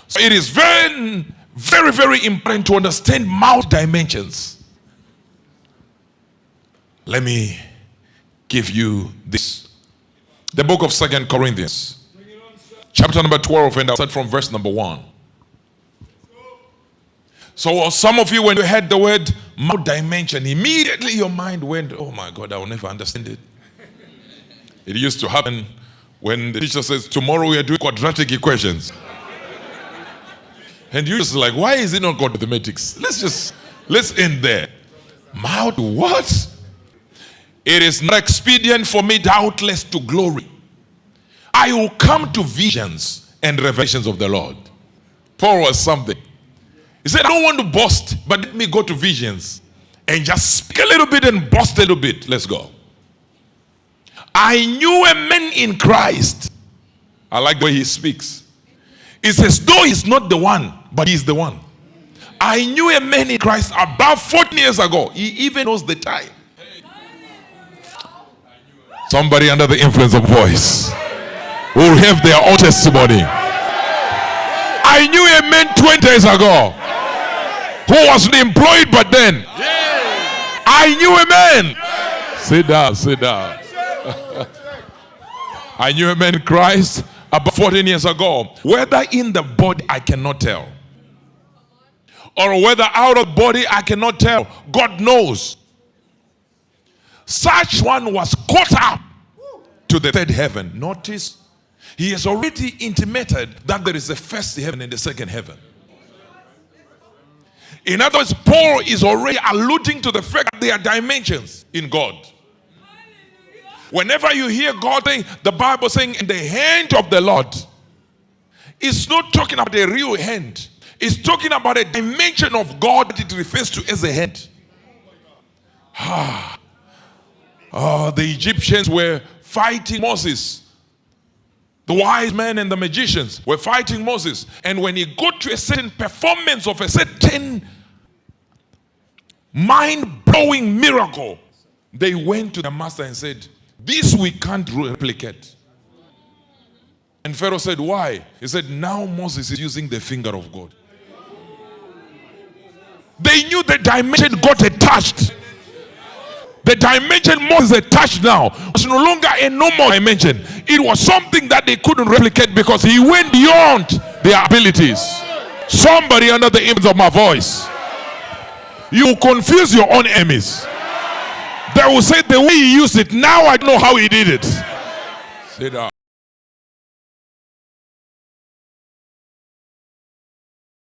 So it is very, very, very important to understand mouth dimensions. Let me give you this. The book of 2 Corinthians, chapter number 12, and I'll start from verse number 1. So some of you, when you heard the word mouth dimension, immediately your mind went, oh my God, I will never understand it. It used to happen when the teacher says, tomorrow we are doing quadratic equations. And you're just like, why is it not mathematics? Let's end there. Mouth what? It is not expedient for me doubtless to glory. I will come to visions and revelations of the Lord. Paul was something. He said, I don't want to boast, but let me go to visions and just speak a little bit and boast a little bit. Let's go. I knew a man in Christ. I like the way he speaks. It says, though he's not the one, but he's the one. I knew a man in Christ about 14 years ago. He even knows the time. Somebody under the influence of voice will have their own testimony. I knew a man 20 days ago who wasn't employed, but then I knew a man. Sit down, sit down. I knew a man in Christ about 14 years ago. Whether in the body, I cannot tell. Or whether out of body, I cannot tell. God knows. Such one was caught up to the third heaven. Notice, he has already intimated that there is a first heaven and the second heaven. In other words, Paul is already alluding to the fact that there are dimensions in God. Whenever you hear God saying, the Bible saying, in the hand of the Lord, it's not talking about a real hand. It's talking about a dimension of God that it refers to as a hand. The Egyptians were fighting Moses. The wise men and the magicians were fighting Moses. And when he got to a certain performance of a certain mind-blowing miracle, they went to the master and said, this we can't replicate. And Pharaoh said, why? He said, now Moses is using the finger of God. They knew the dimension got attached. The dimension Moses attached now was no longer a normal dimension. It was something that they couldn't replicate because he went beyond their abilities. Somebody under the influence of my voice. You confuse your own enemies. They will say the way he used it, now I know how he did it. Sit down.